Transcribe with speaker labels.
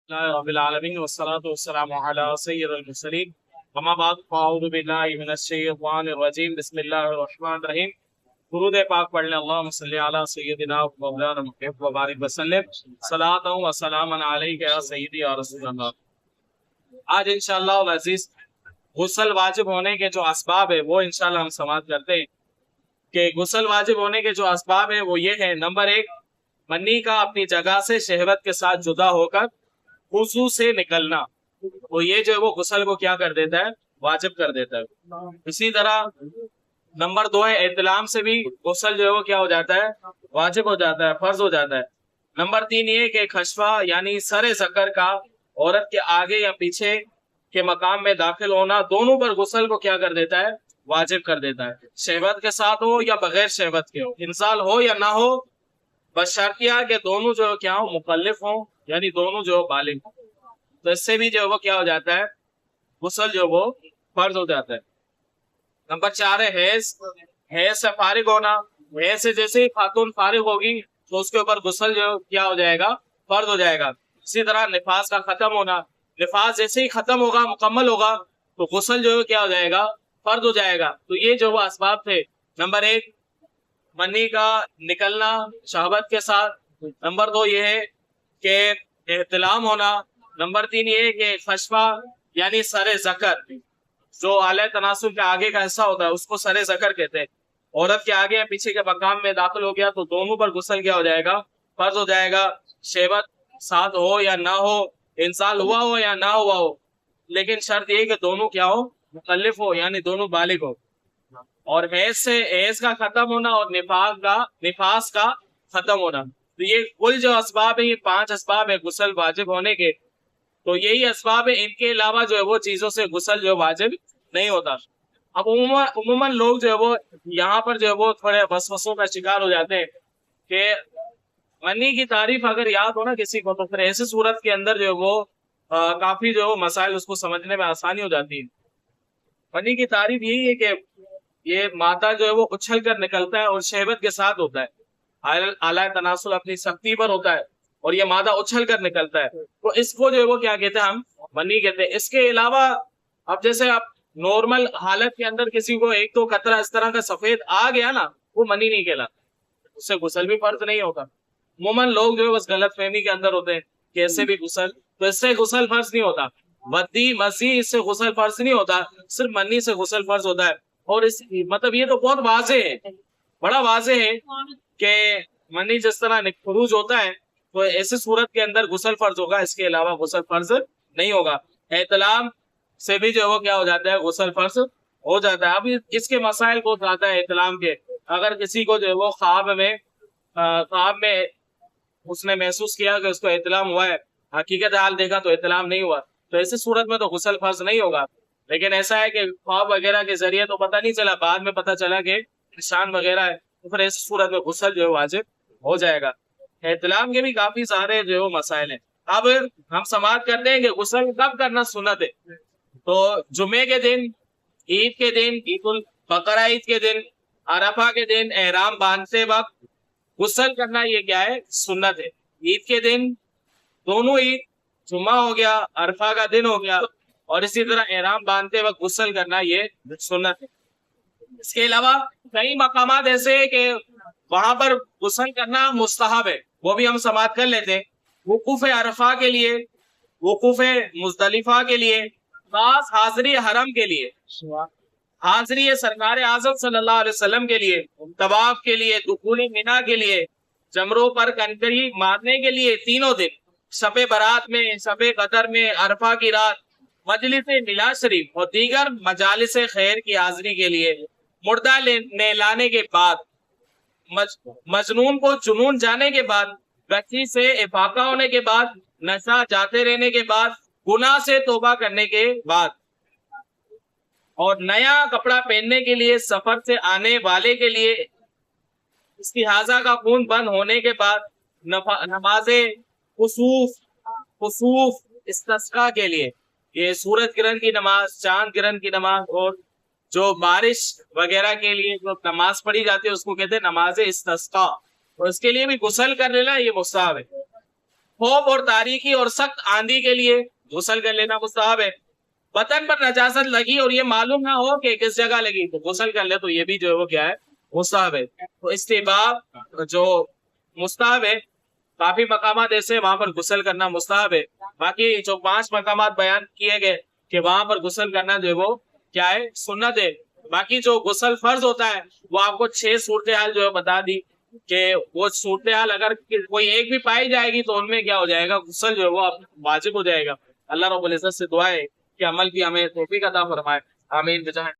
Speaker 1: رب العالمین والصلاة والسلام علی سید المرسلین اما بعد فاعوذ باللہ من الشیطان الرجیم بسم اللہ الرحمن الرحیم درود پاک پڑھ لیں اللہم صلی علی سیدنا و مولانا محمد و بارک وسلم صلاۃ و سلام علیک یا سیدی یا رسول اللہ۔ آج انشاءاللہ العزیز غسل واجب ہونے کے جو اسباب ہے وہ انشاءاللہ ہم سماعت کرتے ہیں کہ غسل واجب ہونے کے جو اسباب ہیں وہ یہ ہے، نمبر 1 منی کا اپنی جگہ سے شہوت کے ساتھ جدا ہو کر وضو سے نکلنا، تو یہ جو ہے وہ غسل کو کیا کر دیتا ہے، واجب کر دیتا ہے۔ اسی طرح نمبر 2 ہے احتلام سے بھی غسل جو ہے وہ کیا ہو جاتا ہے، واجب ہو جاتا ہے، فرض ہو جاتا ہے۔ نمبر 3 یہ کہ خشفہ یعنی سر ذکر کا عورت کے آگے یا پیچھے کے مقام میں داخل ہونا دونوں پر غسل کو کیا کر دیتا ہے، واجب کر دیتا ہے، شہوت کے ساتھ ہو یا بغیر شہوت کے ہو، انزال ہو یا نہ ہو، بس شرط یہ ہے کہ دونوں جو کیا ہو، مکلف ہوں، یعنی دونوں جو بالغ ہوں، تو اس سے بھی جو وہ کیا ہو جاتا ہے، غسل جو وہ فرض ہو جاتا ہے۔ نمبر 4 ہے حیض سے فارغ ہونا، حیض سے جیسے ہی خاتون فارغ ہوگی تو اس کے اوپر غسل جو کیا ہو جائے گا، فرض ہو جائے گا۔ اسی طرح نفاس کا ختم ہونا، نفاس جیسے ہی ختم ہوگا، مکمل ہوگا تو غسل جو کیا ہو جائے گا، فرض ہو جائے گا۔ تو یہ جو وہ اسباب تھے، نمبر 1 منی کا نکلنا شہوت کے ساتھ، نمبر 2 یہ ہے کہ احتلام ہونا، نمبر 3 یہ ہے کہ خشفہ یعنی سر ذکر، جو اعلی تناسل کے آگے کا حصہ ہوتا ہے اس کو سر ذکر کہتے ہیں، عورت کے آگے یا پیچھے کے مقام میں داخل ہو گیا تو دونوں پر غسل کیا ہو جائے گا، فرض ہو جائے گا، شہوت ساتھ ہو یا نہ ہو، انسان ہوا ہو یا نہ ہوا ہو، لیکن شرط یہ کہ دونوں کیا ہو، مکلف ہو، یعنی دونوں بالغ ہو۔ اور حیض کا ختم ہونا اور نفاس کا ختم ہونا، تو یہ کل جو اسباب ہیں، یہ 5 اسباب ہیں غسل واجب ہونے کے، تو یہی اسباب ہیں، ان کے علاوہ جو ہے وہ چیزوں سے غسل جو واجب نہیں ہوتا۔ اب عموماً لوگ جو ہے وہ یہاں پر جو ہے وہ تھوڑے وسوسوں کا شکار ہو جاتے ہیں کہ منی کی تعریف اگر یاد ہو نا کسی کو تو پھر ایسی صورت کے اندر جو ہے وہ کافی جو ہے مسائل اس کو سمجھنے میں آسانی ہو جاتی ہے۔ منی کی تعریف یہی ہے کہ یہ مادہ جو ہے وہ اچھل کر نکلتا ہے اور شہوت کے ساتھ ہوتا ہے، اعلی تناسل اپنی سختی پر ہوتا ہے اور یہ مادہ اچھل کر نکلتا ہے، تو اس کو جو ہے وہ کیا کہتے ہیں، ہم منی کہتے ہیں۔ اس کے علاوہ اب جیسے آپ نارمل حالت کے اندر کسی کو ایک تو قطرہ اس طرح کا سفید آ گیا نا، وہ منی نہیں کہلاتا، اس سے غسل بھی فرض نہیں ہوتا۔ عموماً لوگ جو ہے بس غلط فہمی کے اندر ہوتے ہیں کہ ایسے بھی غسل، تو اس سے غسل فرض نہیں ہوتا، ودی مسیح اس سے غسل فرض نہیں ہوتا، صرف منی سے غسل فرض ہوتا ہے۔ اور اس مطلب یہ تو بہت واضح ہے، بڑا واضح ہے کہ منی جس طرح خروج ہوتا ہے تو ایسی صورت کے اندر غسل فرض ہوگا، اس کے علاوہ غسل فرض نہیں ہوگا۔ احتلام سے بھی جو ہے وہ کیا ہو جاتا ہے، غسل فرض ہو جاتا ہے۔ اب اس کے مسائل کو زیادہ ہے احتلام کے، اگر کسی کو جو ہے وہ خواب میں اس نے محسوس کیا کہ اس کو احتلام ہوا ہے، حقیقت حال دیکھا تو احتلام نہیں ہوا، تو ایسی صورت میں تو غسل فرض نہیں ہوگا۔ لیکن ایسا ہے کہ خواب وغیرہ کے ذریعے تو پتہ نہیں چلا، بعد میں پتہ چلا کہ نشان وغیرہ ہے، تو پھر ایسی صورت میں غسل جو ہے واجب ہو جائے گا۔ احتلام کے بھی کافی سارے جو مسائل ہیں۔ اب ہم سماعت کرتے ہیں کہ غسل کب کرنا سنت ہے، تو جمعے کے دن، عید کے دن، عید الفطر عید کے دن، عرفہ کے دن، احرام باندھتے وقت غسل کرنا یہ کیا ہے، سنت ہے۔ عید کے دن دونوں عید، جمعہ ہو گیا، عرفہ کا دن ہو گیا، اور اسی طرح احرام باندھتے وقت غسل کرنا یہ سنت ہے۔ اس کے علاوہ کئی مقامات ایسے ہیں کہ وہاں پر غسل کرنا مستحب ہے، وہ بھی ہم سماعت کر لیتے ہیں۔ وقوف عرفہ کے لیے، وقوف مزدلفہ کے لیے، خاص حاضری حرم کے لیے، حاضری سرکار اعظم صلی اللہ علیہ وسلم کے لیے، طواف کے لیے، دخول مینا کے لیے، جمروں پر کنکری مارنے کے لیے تینوں دن، شب برات میں، شب قدر میں، عرفہ کی رات، مجلس میلاد شریف اور دیگر مجالس خیر کی حاضری کے لیے، مردہ نہلانے کے بعد، مجنون کو جنون جانے کے بعد، بچی سے افاقہ ہونے کے بعد، نشہ جاتے رہنے کے بعد، گناہ سے توبہ کرنے کے بعد، اور نیا کپڑا پہننے کے لیے، سفر سے آنے والے کے لیے استحاضہ کا خون بند ہونے کے بعد، نماز خسوف استسقاء کے لیے، یہ سورج گرہن کی نماز، چاند گرہن کی نماز، اور جو بارش وغیرہ کے لیے جو نماز پڑھی جاتی ہے اس کو کہتے ہیں نماز استسقاء، اور اس کے لیے بھی غسل کر لینا یہ مستحب ہے۔ خوف اور تاریکی اور سخت آندھی کے لیے غسل کر لینا مستحب ہے۔ بدن پر نجاست لگی اور یہ معلوم نہ ہو کہ کس جگہ لگی تو غسل کر لے، تو یہ بھی جو ہے وہ کیا ہے، مستحب ہے۔ تو استحباب جو مستحب ہے، کافی مقامات ایسے وہاں پر غسل کرنا مستحب ہے۔ باقی جو 5 مقامات بیان کیے گئے کہ وہاں پر غسل کرنا جو ہے وہ کیا ہے، سنت ہے۔ باقی جو غسل فرض ہوتا ہے وہ آپ کو 6 صورتحال جو ہے بتا دی کہ وہ صورتحال اگر کوئی ایک بھی پائی جائے گی تو ان میں کیا ہو جائے گا، غسل جو ہے وہ واجب ہو جائے گا۔ اللہ رب العزت سے دعا ہے کہ عمل کی ہمیں توفیق عطا فرمائے، آمین۔